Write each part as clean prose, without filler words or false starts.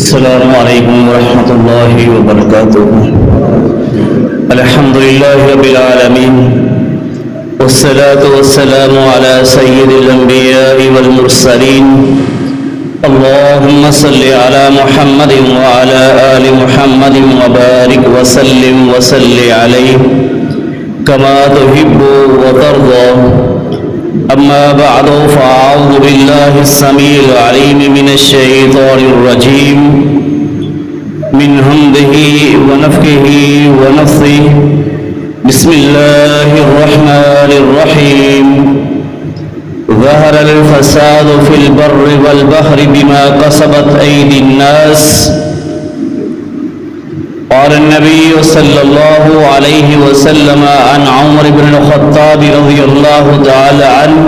السلام علیکم ورحمۃ اللہ وبرکاتہ۔ الحمد للہ رب العالمین والصلاة والسلام علی سید الانبیاء والمرسلین اللہم صل علی محمد وعلی آل محمد وبارک وسلم وصل علیہ کما تحب وترضى۔ اما بعد فاعوذ باللہ السمیع العلیم من الشیطان الرجیم من حمده ونفخه ونفثه بسم اللہ الرحمن الرحیم۔ ظہر الفساد فی البر والبحر بما کسبت ایدی الناس۔ قال النبي صلى الله عليه وسلم عن عمر بن الخطاب رضي الله تعالى عنه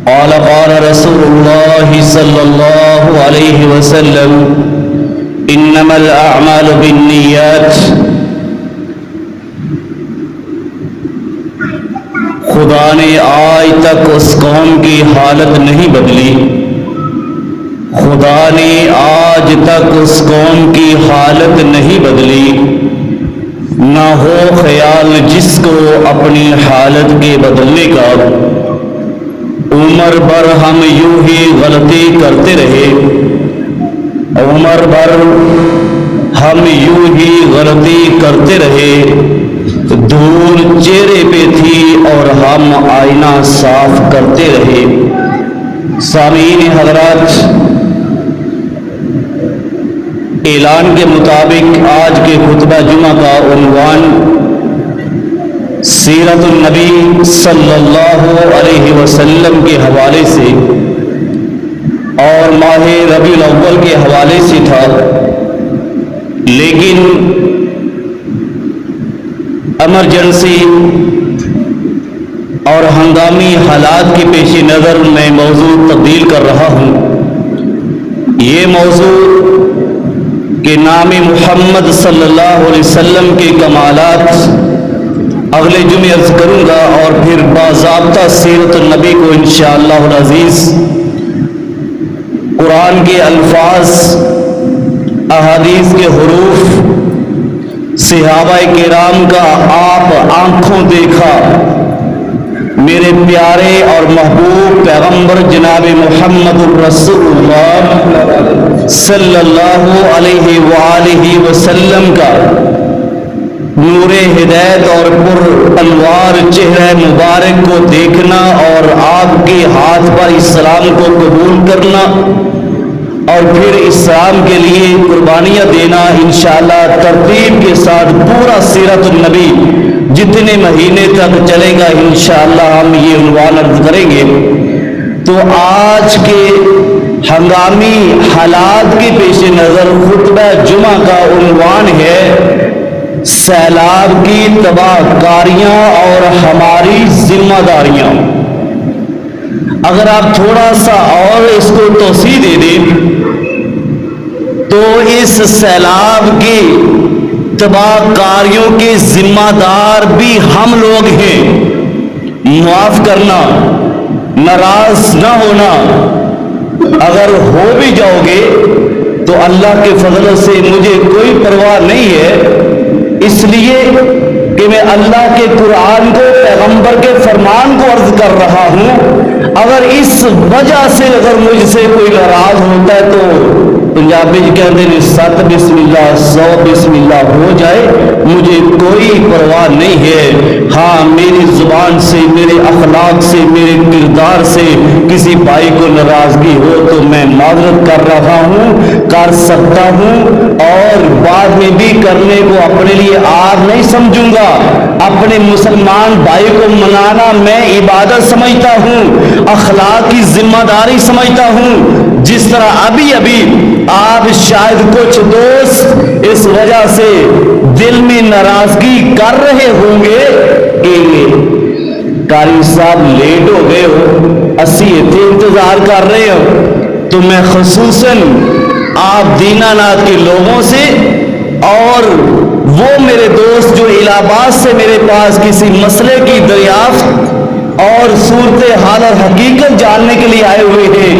قال قال رسول الله صلى الله عليه وسلم إنما الأعمال بالنيات۔ خدا نے آج تک اس قوم کی حالت نہیں بدلی، خدا نے آج تک اس قوم کی حالت نہیں بدلی، نہ ہو خیال جس کو اپنی حالت کے بدلنے کا۔ عمر بھر ہم یوں ہی غلطی کرتے رہے، عمر بھر ہم یوں ہی غلطی کرتے رہے، دھول چہرے پہ تھی اور ہم آئینہ صاف کرتے رہے۔ سامعین حضرات، اعلان کے مطابق آج کے خطبہ جمعہ کا عنوان سیرت النبی صلی اللہ علیہ وسلم کے حوالے سے اور ماہ ربیع الاول کے حوالے سے تھا، لیکن ایمرجنسی اور ہنگامی حالات کے پیش نظر میں موضوع تبدیل کر رہا ہوں۔ یہ موضوع کہ نام محمد صلی اللہ علیہ وسلم کے کمالات اگلے جمعے عرض کروں گا، اور پھر باضابطہ سیرت النبی کو انشاءاللہ العزیز قرآن کے الفاظ، احادیث کے حروف، صحابہ کرام کا آپ آنکھوں دیکھا میرے پیارے اور محبوب پیغمبر جناب محمد الرسول اللہ صلی اللہ علیہ وآلہ وسلم کا نور ہدایت اور پر انوار چہرہ مبارک کو دیکھنا اور آپ کے ہاتھ پر اسلام کو قبول کرنا اور پھر اسلام کے لیے قربانیاں دینا، انشاءاللہ ترتیب کے ساتھ پورا سیرت النبی جتنے مہینے تک چلے گا انشاءاللہ ہم یہ عنوان عرض کریں گے۔ تو آج کے ہنگامی حالات کے پیش نظر خطبہ جمعہ کا عنوان ہے سیلاب کی تباہ کاریاں اور ہماری ذمہ داریاں۔ اگر آپ تھوڑا سا اور اس کو توسیع دے دیں تو اس سیلاب کی تباہ کاریوں کے ذمہ دار بھی ہم لوگ ہیں۔ معاف کرنا، ناراض نہ ہونا، اگر ہو بھی جاؤ گے تو اللہ کے فضل سے مجھے کوئی پرواہ نہیں ہے، اس لیے کہ میں اللہ کے قرآن کو، پیغمبر کے فرمان کو عرض کر رہا ہوں۔ اگر اس وجہ سے اگر مجھ سے کوئی ناراض ہوتا ہے تو پنجابی کہتے ہیں 7 بسم اللہ 100 بسم اللہ ہو جائے، مجھے کوئی پرواہ نہیں ہے۔ ہاں، میری زبان سے، میرے اخلاق سے، میرے کردار سے کسی بھائی کو ناراضگی ہو تو میں معذرت کر رہا ہوں، کر سکتا ہوں، اور بعد میں بھی کرنے کو اپنے لیے آر نہیں سمجھوں گا۔ اپنے مسلمان بھائی کو منانا میں عبادت سمجھتا ہوں، اخلاق کی ذمہ داری سمجھتا ہوں۔ جس طرح ابھی آپ شاید کچھ دوست اس وجہ سے دل میں ناراضگی کر رہے ہوں گے کہ قاری صاحب لیٹ ہو گئے ہو، اسی انتظار کر رہے ہو، تو میں خصوصاً آپ دینانات کے لوگوں سے اور وہ میرے دوست جو الہ آباد سے میرے پاس کسی مسئلے کی دریافت اور صورتحال اور حقیقت جاننے کے لیے آئے ہوئے ہیں،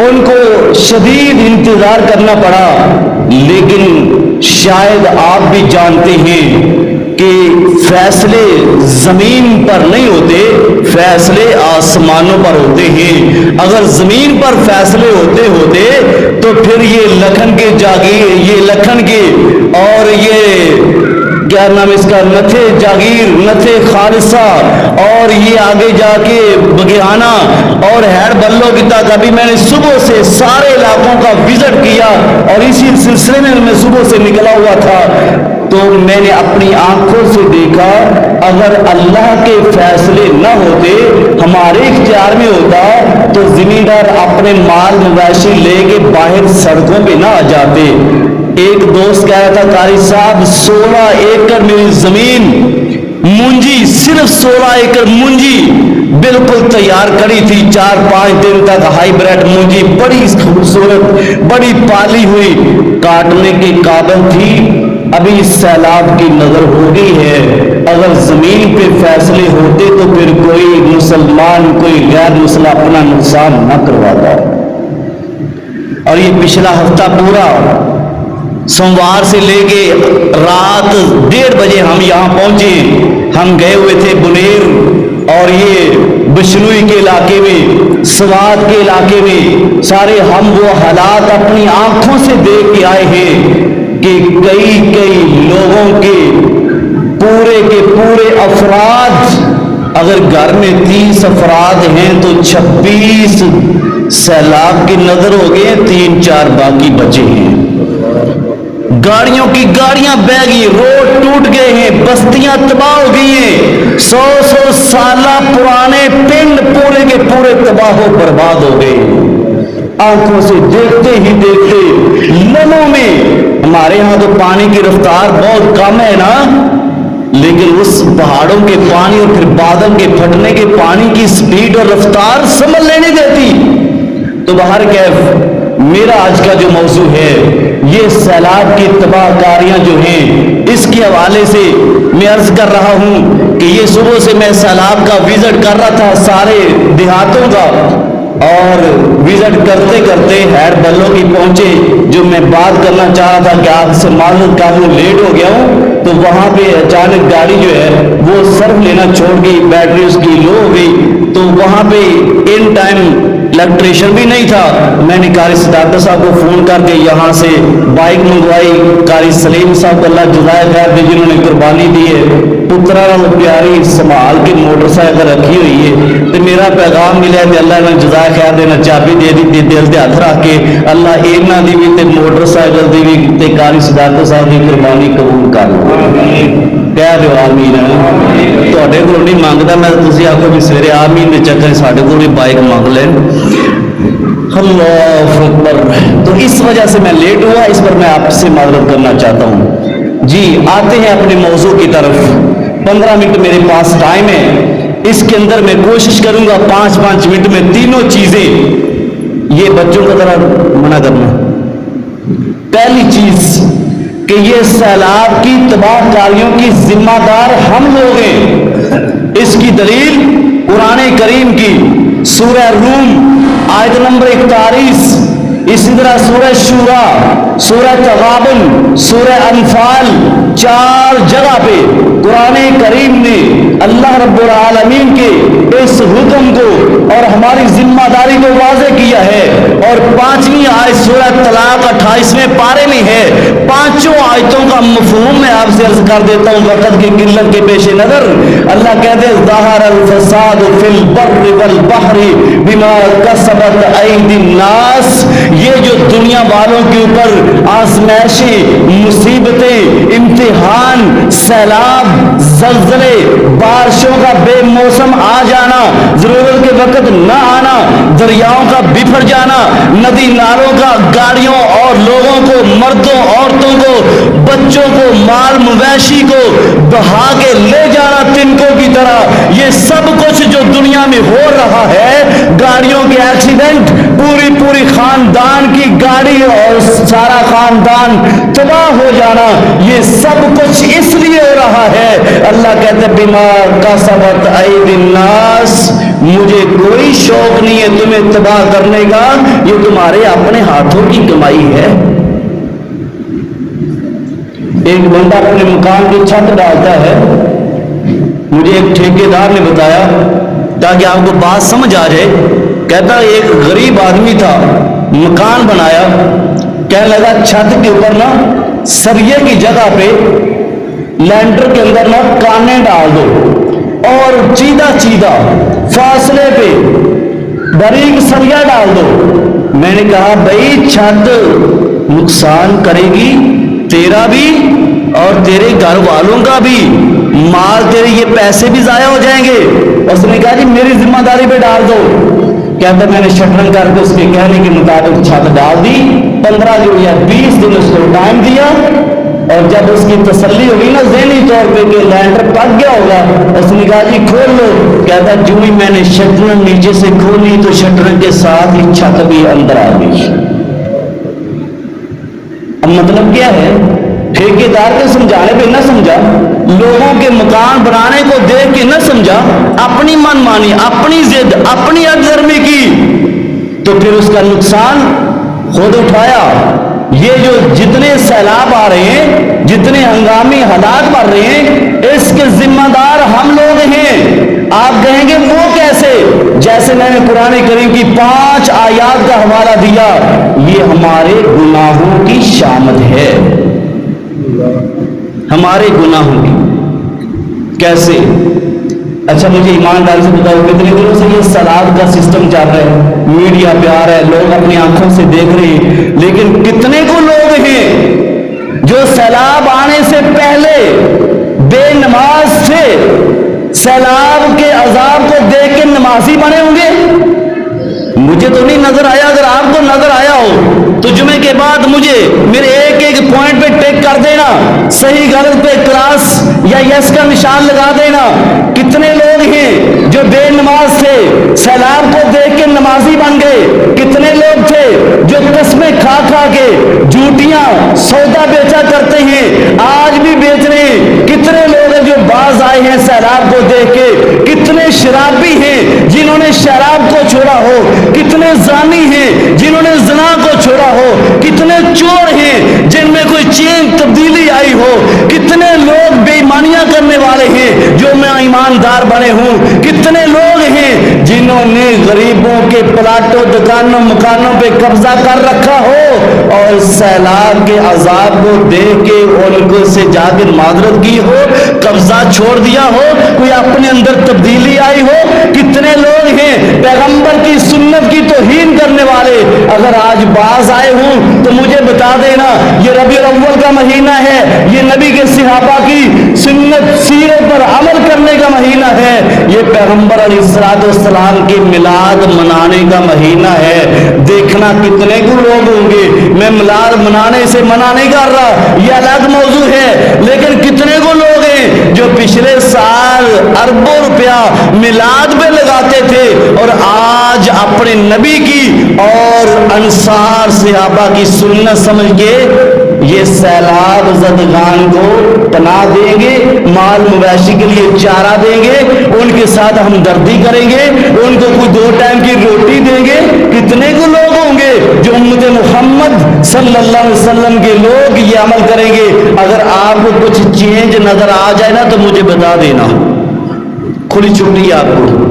ان کو شدید انتظار کرنا پڑا، لیکن شاید آپ بھی جانتے ہیں کہ فیصلے زمین پر نہیں ہوتے، فیصلے آسمانوں پر ہوتے ہیں۔ اگر زمین پر فیصلے ہوتے تو پھر یہ لکھن کے جاگیر، یہ لکھن کے اور یہ کیا نام اس کا، نتھے جاگیر، نتھے خالصہ، اور یہ آگے جا کے بگیانہ اور ہیر بلو کی تک، ابھی میں نے صبح سے سارے علاقوں کا وزٹ کیا اور اسی سلسلے میں صبح سے نکلا ہوا تھا، تو میں نے اپنی آنکھوں سے دیکھا اگر اللہ کے فیصلے نہ ہوتے، ہمارے اختیار میں ہوتا تو زمیندار اپنے مال مویشی لے کے باہر سڑکوں پہ نہ آ جاتے۔ ایک دوست کہہ رہا تھا قاری صاحب 16 ایکڑ میری زمین مونجی، صرف 16 ایکڑ مونجی بالکل تیار کری تھی، 4-5 دن تک ہائی بریڈ مونجی بڑی خوبصورت، بڑی پالی ہوئی، کاٹنے کے قابل تھی، ابھی سیلاب کی نظر ہو گئی ہے۔ اگر زمین پہ فیصلے ہوتے تو پھر کوئی مسلمان، کوئی غیر مسلم اپنا نقصان نہ کرواتا۔ اور یہ پچھلا ہفتہ پورا سوموار سے لے کے رات 1:30 بجے ہم یہاں پہنچے، ہم گئے ہوئے تھے بنیر اور یہ بشنوئی کے علاقے میں، سوات کے علاقے میں، سارے ہم وہ حالات اپنی آنکھوں سے دیکھ کے آئے ہیں کہ کئی لوگوں کے پورے افراد، اگر گھر میں 30 افراد ہیں تو 26 سیلاب کی نظر ہو گئے، 3-4 باقی بچے ہیں۔ گاڑیوں کی گاڑیاں بہہ گئی، روڈ ٹوٹ گئے ہیں، بستیاں تباہ ہو گئی ہیں، 100 سالہ پرانے پنڈ پورے کے پورے تباہ و برباد ہو گئے۔ آنکھوں سے دیکھتے ہی دیکھتے لمحوں میں، ہمارے ہاں تو پانی کی رفتار بہت کم ہے نا، لیکن اس پہاڑوں کے پانی اور پھر بادل کے پھٹنے کے پانی کی سپیڈ اور رفتار سنبھل لینے دیتی۔ تو بہر کیف میرا آج کا جو موضوع ہے یہ سیلاب کی تباہ کاریاں جو ہیں، اس کے حوالے سے میں عرض کر رہا ہوں کہ یہ صبح سے میں سیلاب کا وزٹ کر رہا تھا سارے دیہاتوں کا، اور وزٹ کرتے کرتے ہیر بلو کی پہنچے، جو میں بات کرنا چاہ رہا تھا کہ آپ سے معلوم کافی لیٹ ہو گیا ہوں، تو وہاں پہ اچانک گاڑی جو ہے وہ سرف لینا چھوڑ گئی، بیٹری اس کی لو ہو گئی، تو وہاں پہ ان ٹائم الیکٹریشین بھی نہیں تھا۔ میں نے قاری صداقت صاحب کو فون کر کے یہاں سے بائک منگوائی، قاری سلیم صاحب کو اللہ جزائے خیر دے جنہوں نے قربانی دی ہے، پترا پیاری سنبھال کے موٹر سائیکل رکھی ہوئی ہے، تو میرا پیغام ملا ہے کہ اللہ نے جزائے خیر دینا، چابی دے دی، دل تے ہاتھ رکھ کے اللہ اینا دی بھی تے موٹر سائیکل دی بھی تے قاری صداقت صاحب کی قربانی قبول کر لو۔ کہہ دو آمین۔ تواڈے کول نہیں منگدا میں، تسی آکھو بھی سویرے آمین دے چکر ساڈے کول بھی بائک مانگ لین۔ اللہ اکبر۔ تو اس وجہ سے میں لیٹ ہوا، اس پر میں آپ سے معذرت کرنا چاہتا ہوں۔ جی آتے ہیں اپنے موضوع کی طرف۔ 15 منٹ میرے پاس ٹائم ہے، اس کے اندر میں کوشش کروں گا 5-5 منٹ میں تینوں چیزیں، یہ بچوں کو ذرا منع کرنا۔ پہلی چیز کہ یہ سیلاب کی تباہ کاریوں کی ذمہ دار ہم لوگ ہیں، اس کی دلیل قرآن کریم کی سورہ روم آیت نمبر 41، اسی طرح سورہ شورا، سورہ تغابن، سورہ انفال، 4 جگہ پہ قرآن کریم نے اللہ رب العالمین کے اس حکم کو اور ہماری ذمہ داری کو واضح کیا ہے۔ اور 5ویں آیت سورہ طلاق 28ویں پارے میں ہے۔ 5 آیتوں کا مفہوم میں آپ سے عرض کر دیتا ہوں وقت کی قلت کے پیش نظر۔ اللہ کہتے ہیں ظہر الفساد فی البر والبحر بما کسبت ایدی الناس، یہ جو دنیا والوں کے اوپر آزمائشیں، مصیبتیں، امتحان، سیلاب، زلزلے، بارشوں کا بے موسم آ جانا، ضرورت کے وقت نہ آنا، دریاؤں کا بفر جانا، ندی نالوں کا گاڑیوں اور لوگوں کو، مردوں عورتوں کو، بچوں کو, مال مویشی کو بہا کے لے جانا تنکوں کی طرح, یہ سب کچھ جو دنیا میں ہو رہا ہے, گاڑیوں کے ایکسیڈنٹ, پوری خاندان کی گاڑی اور سارا خاندان تباہ ہو جانا, یہ سب کچھ اس لیے ہو رہا ہے. اللہ کہتے ہیں بیمار کا سبت عید الناس, مجھے کوئی شوق نہیں ہے تمہیں تباہ کرنے کا, یہ تمہارے اپنے ہاتھوں کی کمائی ہے. ایک بندہ اپنے مکان کی چھت ڈالتا ہے, مجھے ایک ٹھیکیدار نے بتایا تاکہ آپ کو بات سمجھ آ جائے. کہتا ایک غریب آدمی تھا, مکان بنایا, کہنے لگا چھت کے اوپر نا سریے کی جگہ پہ لینٹر کے اندر نا کانے ڈال دو اور چیدہ فاصلے پہ باریک سریا ڈال دو. میں نے کہا بھائی چھت نقصان کرے گی تیرا بھی اور تیرے گھر والوں کا بھی, مال تیرے یہ پیسے بھی ضائع ہو جائیں گے. اس نے کہا جی میری ذمہ داری پہ ڈال دو. کہتا میں نے شٹرنگ کر کے اس کے کہنے کے مطابق چھت ڈال دی. 15 دن یا 20 دن اس کو ٹائم دیا, اور جب اس کی تسلی ہوگی نا ذہنی طور پہ کہ لینڈر پک گیا ہوگا, اس نے کہا جی کھول لو. کہتا جو ہی میں نے شٹرنگ نیچے سے کھولی تو شٹرنگ کے ساتھ ہی چھت بھی اندر آ گئی. اب مطلب کیا ہے, ٹھیکیدار کے سمجھانے پہ نہ سمجھا, لوگوں کے مکان بنانے کو دیکھ کے نہ سمجھا, اپنی من مانی, اپنی ضد, اپنی اکثرمی کی, تو پھر اس کا نقصان خود اٹھایا. یہ جو جتنے سیلاب آ رہے ہیں, جتنے ہنگامی حالات بڑھ رہے ہیں, اس کے ذمہ دار ہم لوگ ہیں. آپ کہیں گے وہ کیسے؟ جیسے میں نے قرآن کریم کی 5 آیات کا حوالہ دیا, یہ ہمارے گناہوں کی شامت ہے, ہمارے گناہوں کی. کیسے؟ اچھا مجھے ایمانداری سے بتاؤ, کتنے دنوں سے یہ سیلاب کا سسٹم چل رہا ہے, میڈیا پہ آ رہا ہے, لوگ اپنی آنکھوں سے دیکھ رہے ہیں, لیکن کتنے کو لوگ ہیں جو سیلاب آنے سے پہلے بے نماز تھے, سیلاب کے عذاب کو دیکھ کے نمازی بنے ہوں گے؟ مجھے تو نہیں نظر آیا. اگر آپ کو نظر آیا ہو تو جمعے کے بعد مجھے میرے ایک پوائنٹ پہ ٹیک کر دینا, صحیح غلط پہ کلاس یا یس کا نشان لگا دینا. کتنے لوگ ہیں جو بے نماز تھے, سیلاب کو دیکھ کے نمازی بن گئے؟ کتنے لوگ تھے جو قسمیں کھا کے جھوٹیاں سودا بیچا کرتے ہیں, آج بھی بیچ رہے ہیں؟ کتنے لوگ ہیں جو باز آئے ہیں سیلاب کو دیکھ کے؟ کتنے شرابی ہیں جنہوں نے شراب کو چھوڑا ہو, کتنے زانی ہیں جنہوں نے زنا کو چھوڑا ہو, کتنے چور ہیں جن میں کوئی چینج تبدیلی آئی ہو, کتنے لوگ بے ایمانیاں کرنے والے ہیں جو میں ایماندار بنے ہوں, کتنے لوگ ہیں جنہوں نے غریبوں کے پلاٹوں, دکانوں, مکانوں پہ قبضہ کر رکھا ہو اور سیلاب کے عذاب کو دیکھ کے ان کو سے جا کے معذرت کی ہو, قبضہ چھوڑ دیا ہو, کوئی اپنے اندر تبدیلی آئی ہو. کتنے لوگ ہیں پیغمبر کی سنت کی توہین کرنے والے, اگر آج باز آئے ہوں تو مجھے بتا دینا, یہ ربیع الاول کا مہینہ ہے, یہ نبی کے صحابہ کی سنت سیرت پر عمل کرنے کا مہینہ ہے, یہ پیغمبر علیہ السلام کی میلاد منانے کا مہینہ ہے. دیکھنا کتنے کو لوگ ہوں گے. میں میلاد منانے سے منع نہیں کر رہا, یہ الگ موضوع ہے, لیکن کتنے کو لوگ ہیں جو پچھلے سال اربوں روپیہ میلاد پہ لگاتے تھے اور آج اپنے نبی کی اور انصار صحابہ کی سنت سمجھ کے یہ سیلاب زدگان کو پناہ دیں گے, مال مویشی کے لیے چارہ دیں گے, ان کے ساتھ ہمدردی کریں گے, ان کو کوئی 2 ٹائم کی روٹی دیں گے. کتنے کو لوگ ہوں گے جو امت محمد صلی اللہ علیہ وسلم کے لوگ یہ عمل کریں گے؟ اگر آپ کو کچھ چینج نظر آ جائے نا تو مجھے بتا دینا, کھلی چھٹی آپ کو.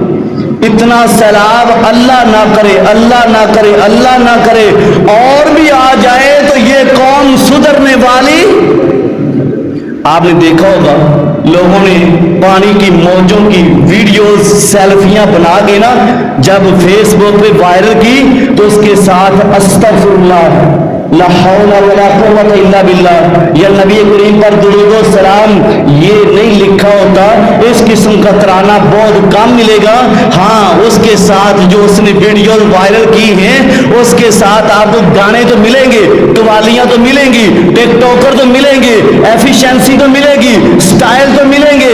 اتنا سیلاب اللہ نہ کرے, اللہ نہ کرے, اللہ نہ کرے, اور بھی آ جائے تو یہ قوم سدھرنے والی. آپ نے دیکھا ہوگا لوگوں نے پانی کی موجوں کی ویڈیوز, سیلفیاں بنا کے نا جب فیس بک پہ وائرل کی تو اس کے ساتھ استغفر اللہ, لا حول ولا قوت الا باللہ یا نبی کریم پر درود و سلام یہ نہیں لکھا ہوتا، اس قسم کا ترانہ بہت کم ملے گا۔ ہاں اس کے ساتھ جو اس نے ویڈیوز وائرل کی ہیں اس کے ساتھ آپ کو گانے تو ملیں گے، قوالیاں تو ملیں گی، ٹک ٹاکر تو ملیں گے، ایفیشنسی تو ملے گی، سٹائل تو ملیں گے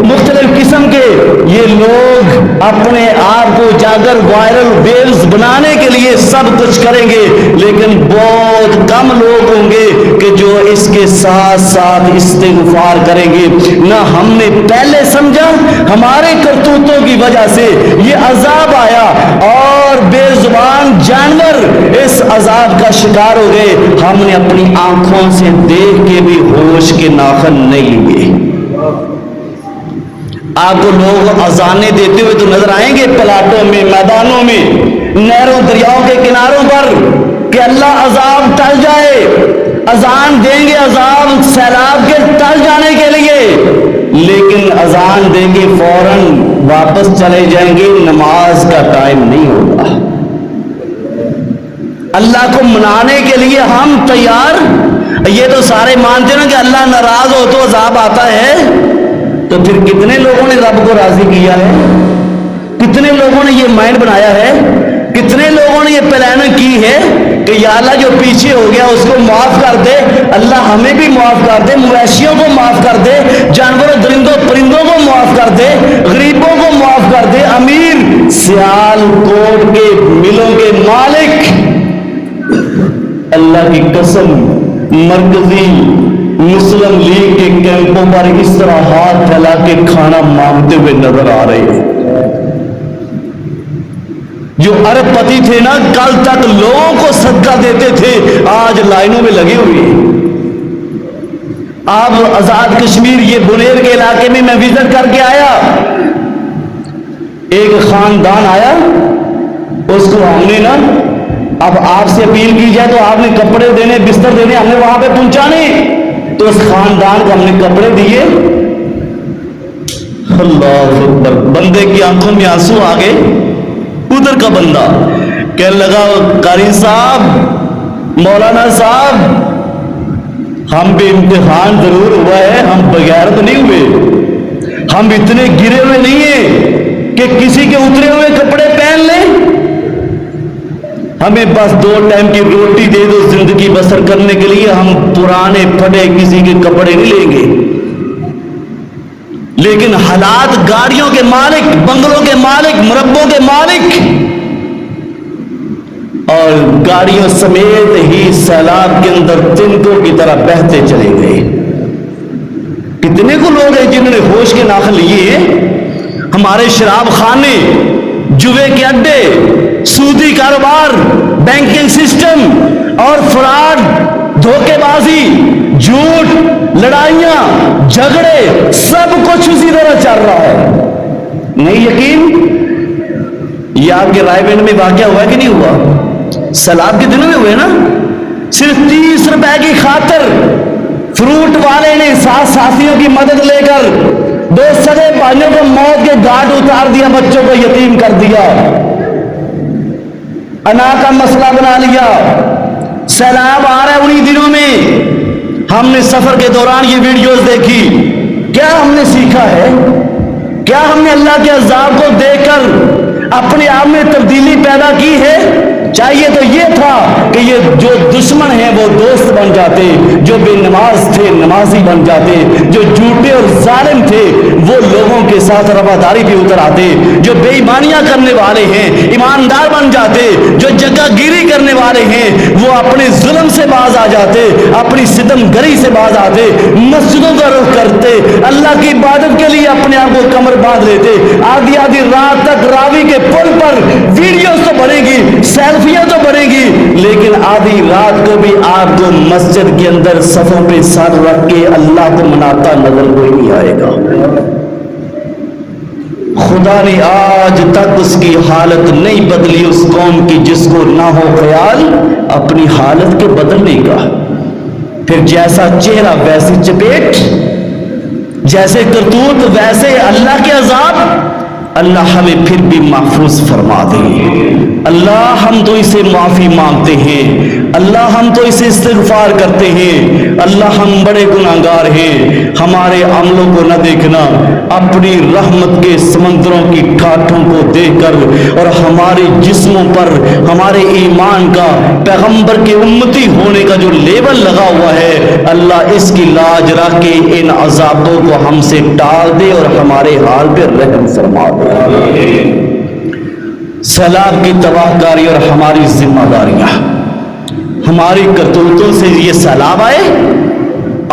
مختلف قسم کے۔ یہ لوگ اپنے آپ کو جاگر وائرل ویوز بنانے کے لیے سب کچھ کریں گے، لیکن بہت کم لوگ ہوں گے کہ جو اس کے ساتھ ساتھ استغفار کریں گے۔ نہ ہم نے پہلے سمجھا، ہمارے کرتوتوں کی وجہ سے یہ عذاب آیا اور بے زبان جانور اس عذاب کا شکار ہو گئے۔ ہم نے اپنی آنکھوں سے دیکھ کے بھی ہوش کے ناخن نہیں لیے۔ آپ کو لوگ اذانیں دیتے ہوئے تو نظر آئیں گے پلاٹوں میں، میدانوں میں، نہروں دریاؤں کے کناروں پر کہ اللہ عذاب ٹل جائے، اذان دیں گے عذاب سیلاب کے ٹل جانے کے لیے، لیکن اذان دیں گے فوراً واپس چلے جائیں گے، نماز کا ٹائم نہیں ہوگا۔ اللہ کو منانے کے لیے ہم تیار، یہ تو سارے مانتے نا کہ اللہ ناراض ہو تو عذاب آتا ہے، تو پھر کتنے لوگوں نے رب کو راضی کیا ہے؟ کتنے لوگوں نے یہ مائنڈ بنایا ہے؟ کتنے لوگوں نے یہ پلاننگ کی ہے کہ یا اللہ جو پیچھے ہو گیا اس کو معاف کر دے، اللہ ہمیں بھی معاف کر دے، مویشیوں کو معاف کر دے، جانوروں درندوں پرندوں کو معاف کر دے، غریبوں کو معاف کر دے۔ امیر سیال کوٹ کے ملوں کے مالک اللہ کی قسم مرکزی مسلم لیگ کے کیمپوں پر اس طرح ہاتھ پھیلا کے کھانا مانگتے ہوئے نظر آ رہے ہیں۔ جو ارب پتی تھے نا کل تک لوگوں کو صدقہ دیتے تھے، آج لائنوں میں لگے ہوئے ہیں۔ اب آزاد کشمیر یہ بنیر کے علاقے میں میں وزٹ کر کے آیا، ایک خاندان آیا، اس کو ہم نے نا اب آپ سے اپیل کی جائے تو آپ نے کپڑے دینے بستر دینے ہم نے وہاں پہ پہنچانے، تو اس خاندان کو ہم نے کپڑے دیے۔ اللہ اکبر، بندے کی آنکھوں میں آنسو آ گئے۔ ادھر کا بندہ کہنے لگا قاری صاحب، مولانا صاحب، ہم بھی امتحان ضرور ہوا ہے، ہم بغیر تو نہیں ہوئے، ہم اتنے گرے ہوئے نہیں ہیں کہ کسی کے اترے ہوئے کپڑے پہن لیں، ہمیں بس 2 ٹائم کی روٹی دے دو زندگی بسر کرنے کے لیے، ہم پرانے پھٹے کسی کے کپڑے نہیں لیں گے۔ لیکن حالات گاڑیوں کے مالک، بنگلوں کے مالک، مربوں کے مالک اور گاڑیوں سمیت ہی سیلاب کے اندر تنکوں کی طرح بہتے چلے گئے۔ کتنے کو لوگ ہیں جنہوں نے ہوش کے ناخن لیے ہیں؟ ہمارے شراب خانے، جوے کے اڈے، سودی کاروبار، بینکنگ سسٹم اور فراڈ، دھوکے بازی، جھوٹ، لڑائیاں، جھگڑے، سب کچھ اسی طرح چل رہا ہے۔ نہیں یقین؟ یہ آپ کے رائے بینڈ میں واقعہ ہوا کہ نہیں ہوا؟ سیلاب کے دنوں میں ہوئے نا، صرف 30 روپے کی خاطر فروٹ والے نے ساتھ ساتھیوں کی مدد لے کر 2 سگے بھائیوں کو موت کے گھاٹ اتار دیا، بچوں کو یتیم کر دیا، انا کا مسئلہ بنا لیا۔ سیلاب آ رہا ہے انہی دنوں میں، ہم نے سفر کے دوران یہ ویڈیوز دیکھی، کیا ہم نے سیکھا ہے؟ کیا ہم نے اللہ کے عذاب کو دیکھ کر اپنے آپ میں تبدیلی پیدا کی ہے؟ چاہیے تو یہ تھا کہ یہ جو دشمن ہیں وہ دوست بن جاتے، جو بے نماز تھے نمازی بن جاتے، جو جھوٹے اور ظالم تھے وہ لوگوں کے ساتھ رواداری پہ اتر آتے، جو بے ایمانیاں کرنے والے ہیں ایماندار بن جاتے، جو جگہ گیری کرنے والے ہیں وہ اپنے ظلم سے باز آ جاتے، اپنی ستم گری سے باز آتے، مسجدوں کا رخ کرتے، اللہ کی عبادت کے لیے اپنے آپ کو کمر باندھ لیتے۔ آدھی آدھی رات تک راوی کے پل پر ویڈیوز تو بنے گی، سیلفیاں تو بنے گی، لیکن آدھی رات کو بھی آپ کو مسجد کے اندر صفوں پہ سر رکھ کے اللہ کو مناتا نظر کوئی نہیں آئے گا۔ خدا نے آج تک اس کی حالت نہیں بدلی اس قوم کی جس کو نہ ہو خیال اپنی حالت کے بدلنے کا۔ پھر جیسا چہرہ ویسی چپیٹ، جیسے کرتوت ویسے اللہ کے عذاب۔ اللہ ہمیں پھر بھی محفوظ فرما دے۔ اللہ ہم تو اسے معافی مانگتے ہیں، اللہ ہم تو اسے استغفار کرتے ہیں، اللہ ہم بڑے گناہگار ہیں، ہمارے عملوں کو نہ دیکھنا، اپنی رحمت کے سمندروں کی ٹھاٹھوں کو دیکھ کر اور ہمارے جسموں پر ہمارے ایمان کا، پیغمبر کے امتی ہونے کا جو لیبل لگا ہوا ہے، اللہ اس کی لاج رکھ کے ان عذابوں کو ہم سے ٹال دے اور ہمارے حال پہ رحم فرما دے۔ سیلاب کی تباہ کاری اور ہماری ذمہ داریاں، ہماری کرتوتوں سے یہ سیلاب آئے،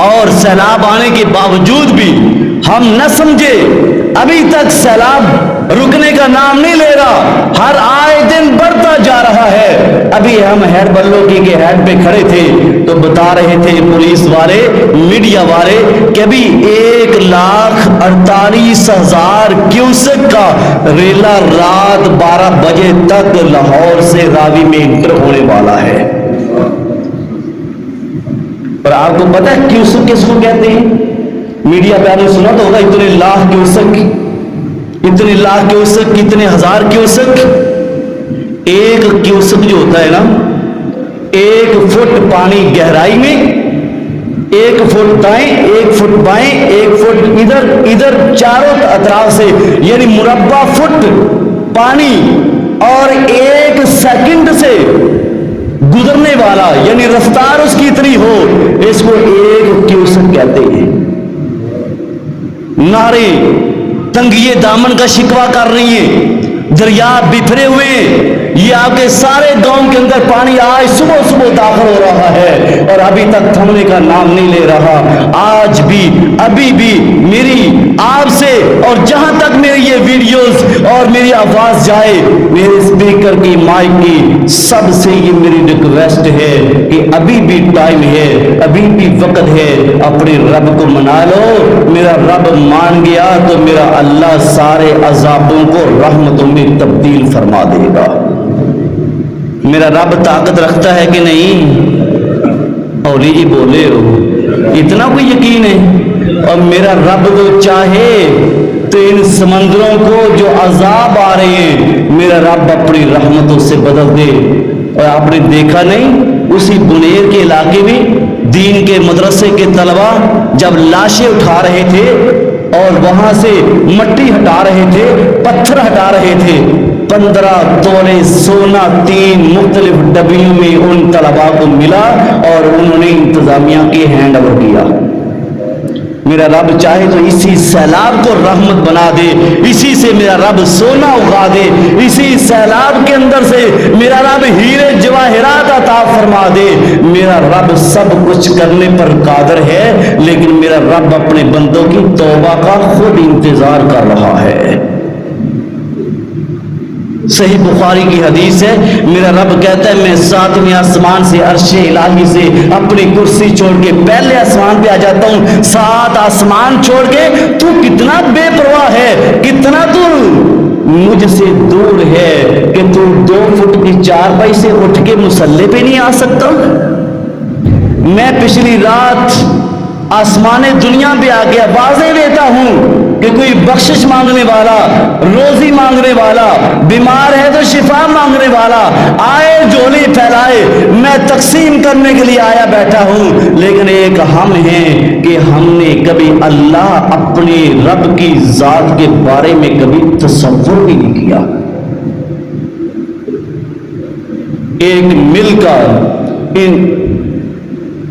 اور سیلاب آنے کے باوجود بھی ہم نہ سمجھے، ابھی تک سیلاب رکنے کا نام نہیں لے رہا، ہر آئے دن بڑھتا جا رہا ہے۔ ابھی ہم ہیڈ بلو کی کے ہیڈ پہ کھڑے تھے تو بتا رہے تھے پولیس والے، میڈیا والے، کہ ابھی 1,48,000 کیوسک کا ریلا رات 12 بجے تک لاہور سے راوی میں انٹر ہونے والا ہے۔ اور آپ کو پتہ ہے کیوسک کس کو کہتے ہیں؟ میڈیا پہ آپ نے سنا تو ہوگا، اتنے لاکھ کیوسک، اتنے لاکھ کیوسک، کتنے ہزار کیوسک۔ ایک کیوسک جو ہوتا ہے نا، 1 فٹ پانی گہرائی میں، 1 فٹ دائیں، 1 فٹ بائیں، 1 فٹ ادھر چاروں اطراف سے، یعنی مربع فٹ پانی، اور 1 سیکنڈ سے گزرنے والا، یعنی رفتار اس کی اتنی ہو، اس کو 1 کیوسک کہتے ہیں۔ نارے تنگیے دامن کا شکوہ کر رہی ہیں، دریا بکھرے ہوئے ہیں، یہ آپ کے سارے گاؤں کے اندر پانی آج صبح صبح داخل ہو رہا ہے اور ابھی تک تھمنے کا نام نہیں لے رہا۔ آج بھی، ابھی بھی میری آپ سے، اور جہاں تک میری یہ ویڈیوز اور میری آواز جائے، میرے اسپیکر کی، مائک کی، سب سے یہ میری ریکویسٹ ہے کہ ابھی بھی ٹائم ہے، ابھی بھی وقت ہے، اپنے رب کو منا لو۔ میرا رب مان گیا تو میرا اللہ سارے عذابوں کو رحمتوں میں تبدیل فرما دے گا۔ میرا رب طاقت رکھتا ہے کہ نہیں؟ اولی جی بولے ہو، اتنا کوئی یقین ہے؟ اور میرا رب کو چاہے تو ان سمندروں کو جو عذاب آ رہے ہیں، میرا رب اپنی رحمتوں سے بدل دے۔ اور آپ نے دیکھا نہیں، اسی بنیر کے علاقے میں دین کے مدرسے کے طلبہ جب لاشیں اٹھا رہے تھے اور وہاں سے مٹی ہٹا رہے تھے، پتھر ہٹا رہے تھے، 15 تولے سونا 3 مختلف ڈبیوں میں ان طلباء کو ملا اور انہوں نے انتظامیہ کے ہینڈ اوور کیا۔ میرا رب چاہے تو اسی سیلاب کو رحمت بنا دے، اسی سے میرا رب سونا اگا دے، اسی سیلاب کے اندر سے میرا رب ہیرے جواہرات عطا فرما دے۔ میرا رب سب کچھ کرنے پر قادر ہے، لیکن میرا رب اپنے بندوں کی توبہ کا خود انتظار کر رہا ہے۔ صحیح بخاری کی حدیث ہے، میرا رب کہتا ہے میں 7ویں آسمان سے عرش الہی سے اپنی کرسی چھوڑ کے پہلے آسمان پہ آ جاتا ہوں، 7 آسمان چھوڑ کے تو کتنا بے پرواہ ہے، کتنا تو مجھ سے دور ہے کہ تو 2 فٹ کی چارپائی سے اٹھ کے مصلے پہ نہیں آ سکتا۔ میں پچھلی رات آسمان دنیا پہ آ کے آوازیں دیتا ہوں کہ کوئی بخشش مانگنے والا، روزی مانگنے والا، بیمار ہے تو شفا مانگنے والا آئے، جھولی پھیلائے، میں تقسیم کرنے کے لیے آیا بیٹھا ہوں۔ لیکن ایک ہم ہیں کہ ہم نے کبھی اللہ اپنے رب کی ذات کے بارے میں کبھی تصور بھی نہیں کیا۔ ایک مل کا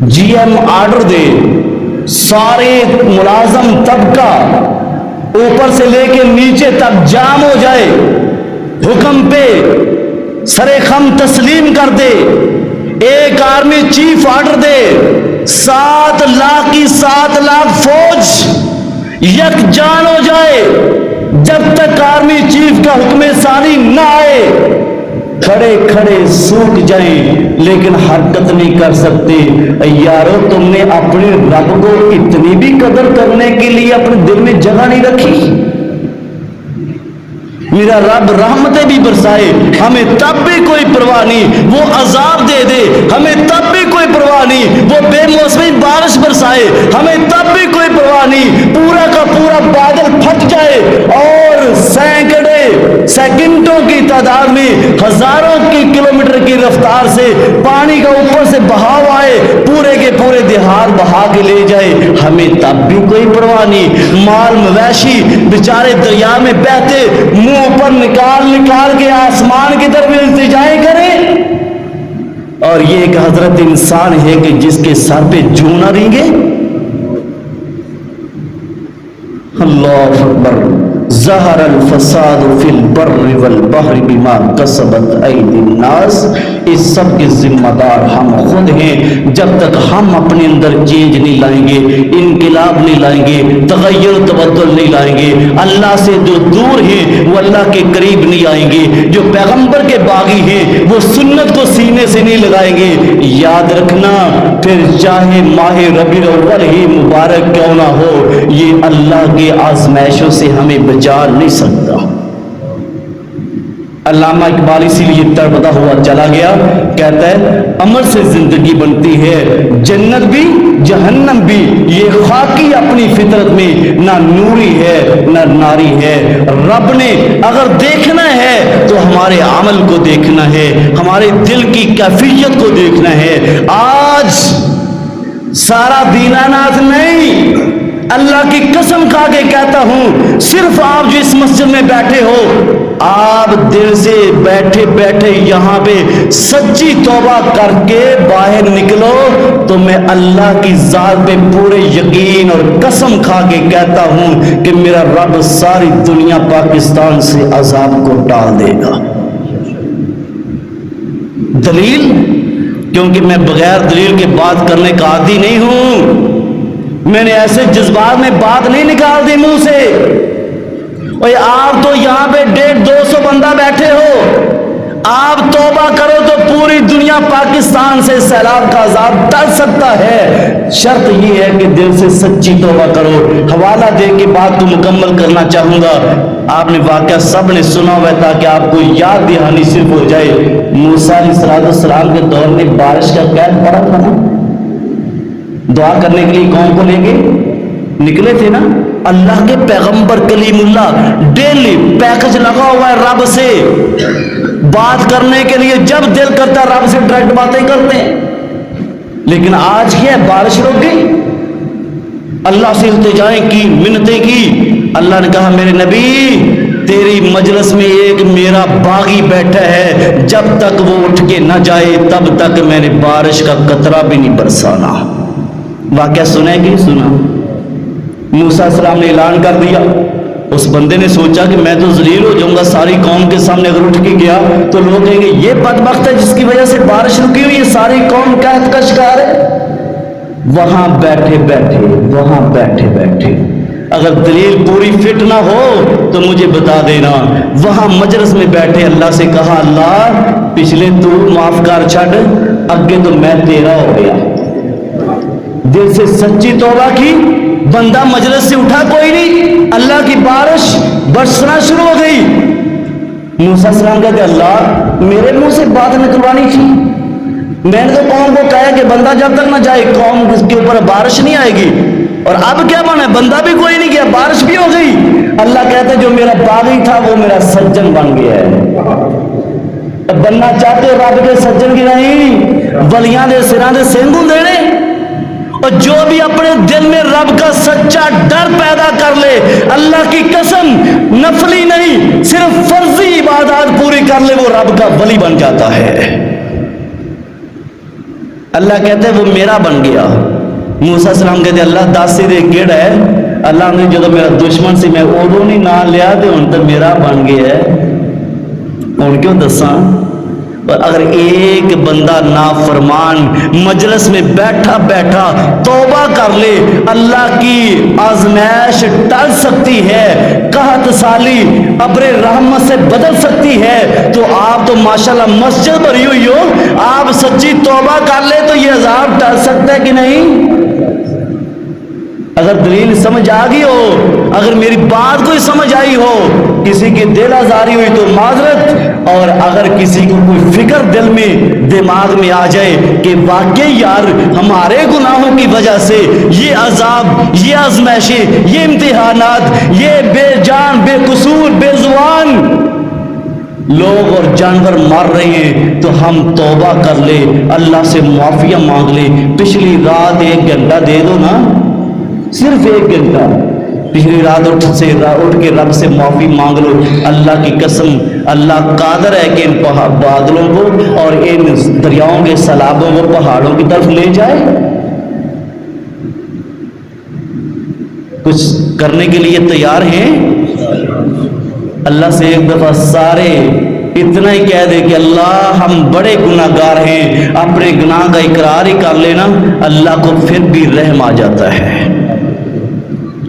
جی ایم آرڈر دے، سارے ملازم طبقہ اوپر سے لے کے نیچے تک جام ہو جائے، حکم پہ سرے خم تسلیم کر دے، ایک آرمی چیف آرڈر دے، 7 لاکھ کی 7 لاکھ فوج یکجان ہو جائے، جب تک آرمی چیف کا حکم ثانی نہ آئے کھڑے کھڑے سوکھ جائیں لیکن حرکت نہیں کر سکتے۔ یارو تم نے اپنے رب کو اتنی بھی قدر کرنے کے لیے اپنے دل میں جگہ نہیں رکھی؟ میرا رب رحمتیں بھی برسائے، ہمیں تب بھی کوئی پرواہ نہیں، وہ عذاب دے دے ہمیں تب بھی کوئی پرواہ نہیں، وہ بے موسمی بارش برسائے ہمیں تب بھی کوئی پرواہ نہیں، پورا کا پورا بادل پھٹ جائے اور سینکڑے سیکنڈوں کی تعداد میں ہزاروں کے میل کلومیٹر کی رفتار سے پانی کا اوپر سے بہاؤ آئے، پورے کے پورے دیہات بہا کے لے جائے، ہمیں تب بھی کوئی پرواہ نہیں۔ مال مویشی بیچارے دریا میں بہتے منہ پر نکال کے آسمان کی طرف التجائیں کریں، اور یہ ایک حضرت انسان ہے کہ جس کے سر پہ جوں نہ رینگے۔ اللہ اکبر۔ ظہر الفساد فی البر والبحر بما کسبت ایدی الناس، اس سب کے ذمہ دار ہم خود ہیں۔ جب تک ہم اپنے اندر چینج نہیں لائیں گے، انقلاب نہیں لائیں گے، تغیر و تبدل نہیں لائیں گے، اللہ سے جو دور ہیں وہ اللہ کے قریب نہیں آئیں گے، جو پیغمبر کے باغی ہیں وہ سنت کو سینے سے نہیں لگائیں گے، یاد رکھنا پھر چاہے ماہ ربیع الاول ہی مبارک کیوں نہ ہو، یہ اللہ کے آزمائشوں سے ہمیں بچا نہیں سکتا۔ علامہ اقبال اسی لیے تڑپتا ہوا چلا گیا، کہتا ہے عمل سے زندگی بنتی ہے جنت بھی جہنم بھی، یہ خاکی اپنی فطرت میں نہ نوری ہے نہ ناری ہے۔ رب نے اگر دیکھنا ہے تو ہمارے عمل کو دیکھنا ہے، ہمارے دل کی کیفیت کو دیکھنا ہے۔ آج سارا دینانات نہیں، اللہ کی قسم کھا کے کہتا ہوں، صرف آپ جو اس مسجد میں بیٹھے ہو، آپ دل سے بیٹھے بیٹھے یہاں پہ سچی توبہ کر کے باہر نکلو تو میں اللہ کی ذات پہ پورے یقین اور قسم کھا کے کہتا ہوں کہ میرا رب ساری دنیا پاکستان سے عذاب کو ٹال دے گا۔ دلیل؟ کیونکہ میں بغیر دلیل کے بات کرنے کا عادی نہیں ہوں، میں نے ایسے جذبات میں بات نہیں نکال دی منہ سے۔ اور آپ تو یہاں پہ 150-200 بندہ بیٹھے ہو، آپ توبہ کرو تو پوری دنیا پاکستان سے سیلاب کا عذاب ٹل سکتا ہے، شرط یہ ہے کہ دل سے سچی توبہ کرو۔ حوالہ دے کے بات کو مکمل کرنا چاہوں گا۔ آپ نے واقعہ سب نے سنا ہوا ہے تاکہ آپ کو یاد دہانی صرف ہو جائے۔ موسیٰ علیہ السلام کے دور میں بارش کا قید پڑا تھا نا، دعا کرنے کے لیے قوم کو لے کے نکلے تھے نا، اللہ کے پیغمبر کلیم اللہ ڈیلی پیکج لگا ہوا ہے رب سے بات کرنے کے لیے، جب دل کرتا رب سے ڈائریکٹ باتیں کرتے ہیں۔ لیکن آج کیا ہے، بارش رک گئی، اللہ سے التجائیں کی، منتیں کی، اللہ نے کہا میرے نبی تیری مجلس میں ایک میرا باغی بیٹھا ہے، جب تک وہ اٹھ کے نہ جائے تب تک میں نے بارش کا قطرہ بھی نہیں برسانا۔ واقعہ سنا ہے کہ نہیں سنا؟ موسیٰ علیہ السلام نے اعلان کر دیا، اس بندے نے سوچا کہ میں تو ذلیل ہو جاؤں گا ساری قوم کے سامنے، اگر اٹھ کے گیا تو لوگ کہیں گے یہ بدبخت ہے جس کی وجہ سے بارش رکی ہوئی ہے، ساری قوم قحط کا شکار ہے۔ وہاں بیٹھے بیٹھے اگر دلیل پوری فٹ نہ ہو تو مجھے بتا دینا۔ وہاں مجلس میں بیٹھے اللہ سے کہا اللہ پچھلے تو معاف کر چھڑ، اگے تو میں تیرا ہو گیا۔ دل سے سچی توبہ کی، بندہ مجلس سے اٹھا کوئی نہیں، اللہ کی بارش برسنا شروع ہو گئی۔ موسیٰ السلام کہتے اللہ میرے منہ سے بات نکلوانی تھی، میں نے تو قوم کو کہا کہ بندہ جب تک نہ جائے قوم کے اوپر بارش نہیں آئے گی، اور اب کیا بنا ہے، بندہ بھی کوئی نہیں گیا، بارش بھی ہو گئی۔ اللہ کہتا ہے جو میرا باغی تھا وہ میرا سجن بن گیا ہے۔ بننا چاہتے ہو رب کے سجن کی نہیں، ولیاں دے سراں دے سینگوں دینے، اور جو بھی اپنے دل میں رب کا سچا ڈر پیدا کر لے، اللہ کی قسم نفلی نہیں صرف فرضی عبادات پوری کر لے، وہ رب کا ولی بن جاتا ہے۔ اللہ کہتے ہیں وہ میرا بن گیا۔ موسیٰ السلام کہتے ہیں اللہ دس سے دے کیڑا ہے، اللہ نے جو میرا دشمن سے میں ادو نہیں نہ لیا تو ہن تو میرا بن گیا ہے، ہن کیوں دساں؟ اور اگر ایک بندہ نافرمان مجلس میں بیٹھا بیٹھا توبہ کر لے، اللہ کی آزمائش ٹل سکتی ہے، قحط سالی ابر رحمت سے بدل سکتی ہے، تو آپ تو ماشاءاللہ مسجد بھری ہوئی ہو، آپ سچی توبہ کر لے تو یہ عذاب ٹل سکتا ہے کہ نہیں؟ اگر دلیل سمجھ آ گئی ہو، اگر میری بات کوئی سمجھ آئی ہو، کسی کی دل آزاری ہوئی تو معذرت، اور اگر کسی کو کوئی فکر دل میں دماغ میں آ جائے کہ واقعی یار ہمارے گناہوں کی وجہ سے یہ عذاب، یہ آزمائشیں، یہ امتحانات، یہ بے جان بے قصور بے زبان لوگ اور جانور مار رہے ہیں تو ہم توبہ کر لے، اللہ سے معافیہ مانگ لے۔ پچھلی رات 1 گھنٹہ دے دو نا، صرف 1 گھنٹہ پچھلی رات اٹھ کے رب سے معافی مانگ لو۔ اللہ کی قسم اللہ قادر ہے کہ ان بادلوں کو اور ان دریاؤں کے سیلابوں کو پہاڑوں کی طرف لے جائے۔ کچھ کرنے کے لیے تیار ہیں؟ اللہ سے ایک دفعہ سارے اتنا ہی کہہ دے کہ اللہ ہم بڑے گناہ گار ہیں، اپنے گناہ کا اقرار ہی کر لینا، اللہ کو پھر بھی رحم آ جاتا ہے۔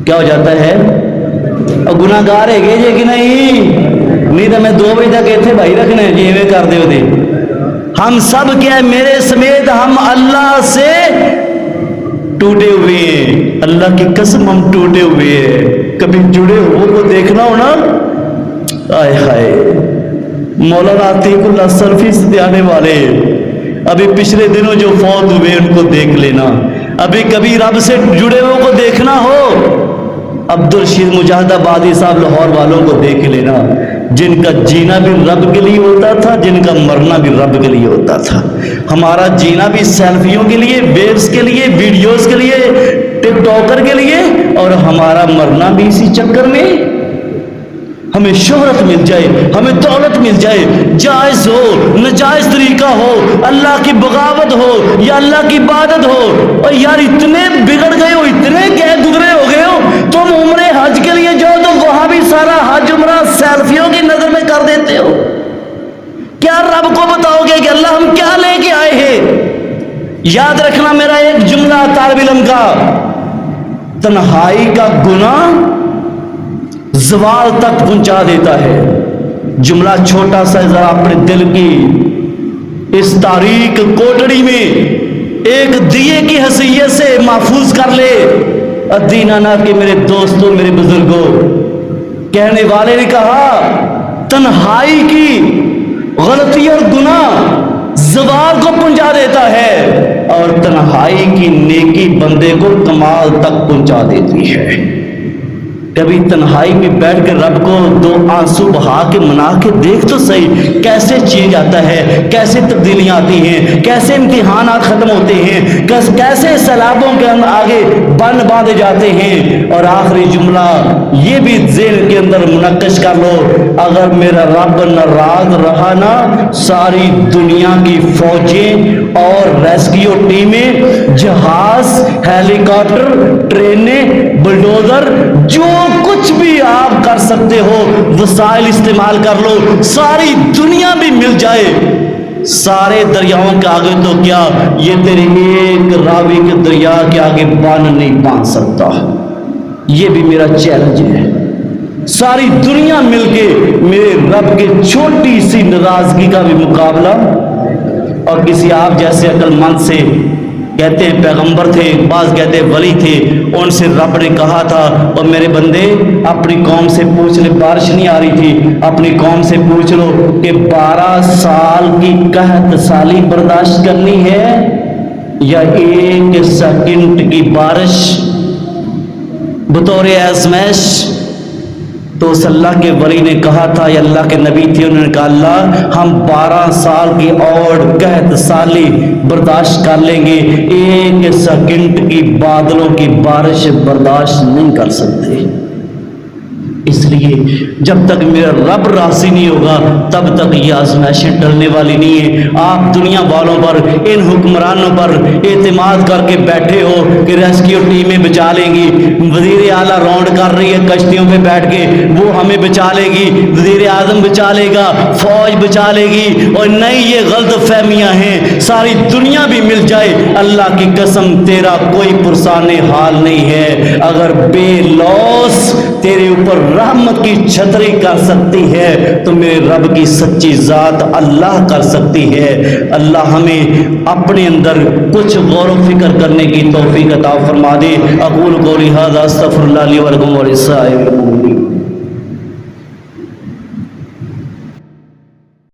کیا ہو جاتا ہے؟ اور گناہ گار ہے گے جی کہ نہیں تو میں 2 بجے تک اتنے بھائی رکھنے جی میں کر دے ہوتے۔ ہم سب کیا ہے میرے سمیت ہم اللہ سے ٹوٹے ہوئے ہیں، اللہ کی قسم ہم ٹوٹے ہوئے ہیں۔ کبھی جڑے ہو کو دیکھنا ہو نا، آئے ہائے مولانا عتیق اللہ سلفی سے آنے والے ابھی پچھلے دنوں جو فوت ہوئے ان کو دیکھ لینا، ابھی کبھی رب سے جڑے ہوئے کو دیکھنا ہو، عبدالرشید مجاہد آبادی صاحب لاہور والوں کو دیکھ لینا، جن کا جینا بھی رب کے لیے ہوتا تھا، جن کا مرنا بھی رب کے لیے ہوتا تھا۔ ہمارا جینا بھی سیلفیوں کے لیے، ویوز کے لیے، ویڈیوز کے لیے، ٹک ٹاکر کے لیے، اور ہمارا مرنا بھی اسی چکر میں۔ ہمیں شہرت مل جائے، ہمیں دولت مل جائے، جائز ہو ناجائز طریقہ ہو، اللہ کی بغاوت ہو یا اللہ کی عبادت ہو، اور یار اتنے بگڑ گئے ہو، اتنے گزرے ہو گئے ہو، تم عمرے حج کے لیے جاؤ تو وہاں بھی سارا حج عمرہ سیلفیوں کی نظر میں کر دیتے ہو۔ کیا رب کو بتاؤ گے کہ اللہ ہم کیا لے کے آئے ہیں؟ یاد رکھنا میرا ایک جملہ طالب علم کا، تنہائی کا گناہ زوال تک پہنچا دیتا ہے۔ جملہ چھوٹا سا ذرا اپنے دل کی اس تاریک کوٹڑی میں ایک دیے کی حیثیت سے محفوظ کر لے۔ ادینانہ کے میرے دوستوں، میرے بزرگوں، کہنے والے نے کہا تنہائی کی غلطی اور گناہ زوال کو پہنچا دیتا ہے، اور تنہائی کی نیکی بندے کو کمال تک پہنچا دیتی ہے۔ کبھی تنہائی میں بیٹھ کے رب کو 2 آنسو بہا کے منا کے دیکھ تو صحیح، کیسے چینج آتا ہے، کیسے تبدیلیاں آتی ہیں، کیسے امتحانات ختم ہوتے ہیں، کیسے سیلابوں کے آگے بند باندھے جاتے ہیں۔ اور آخری جملہ یہ بھی ذہن کے اندر منعکس کر لو، اگر میرا رب ناراض رہا نا، ساری دنیا کی فوجیں اور ریسکیو ٹیمیں، جہاز، ہیلی کاپٹر، ٹرینیں، بلڈوزر، جو کچھ بھی آپ کر سکتے ہو وسائل استعمال کر لو، ساری دنیا بھی مل جائے، سارے دریاؤں کے آگے تو کیا یہ تیرے ایک راوی کے دریا کے آگے باندھ نہیں باندھ سکتا۔ یہ بھی میرا چیلنج ہے، ساری دنیا مل کے میرے رب کے چھوٹی سی ناراضگی کا بھی مقابلہ۔ اور کسی آپ جیسے عقل مند سے، کہتے ہیں پیغمبر تھے، بعض کہتے ہیں ولی تھے، ان سے رب نے کہا تھا اور میرے بندے اپنی قوم سے پوچھ لے، بارش نہیں آ رہی تھی، اپنی قوم سے پوچھ لو کہ 12 سال کی قحط سالی برداشت کرنی ہے یا 1 سیکنڈ کی بارش بطور آزمائش؟ تو اس اللہ کے ولی نے کہا تھا، یا اللہ کے نبی تھے، انہوں نے کہا اللہ ہم 12 سال کی اور قحط سالی برداشت کر لیں گے، 1 سیکنڈ کی بادلوں کی بارش برداشت نہیں کر سکتے۔ اس لیے جب تک میرا رب راضی نہیں ہوگا تب تک یہ آزمائشیں ٹلنے والی نہیں ہیں۔ آپ دنیا والوں پر، ان حکمرانوں پر اعتماد کر کے بیٹھے ہو کہ ریسکیو ٹیمیں بچا لیں گی، وزیر اعلیٰ راؤنڈ کر رہی ہے کشتیوں پہ بیٹھ کے، وہ ہمیں بچا لے گی، وزیر اعظم بچا لے گا، فوج بچا لے گی، اور نہیں، یہ غلط فہمیاں ہیں۔ ساری دنیا بھی مل جائے، اللہ کی قسم تیرا کوئی پرسان حال نہیں ہے۔ اگر بے لوث تیرے اوپر رحمت کی چھتری کر سکتی ہے تو میرے رب کی سچی ذات اللہ کر سکتی ہے۔ اللہ ہمیں اپنے اندر کچھ غور و فکر کرنے کی توفیق عطا فرما دے۔ اقول قولی ھذا استغفر اللہ لی ولکم ولسائر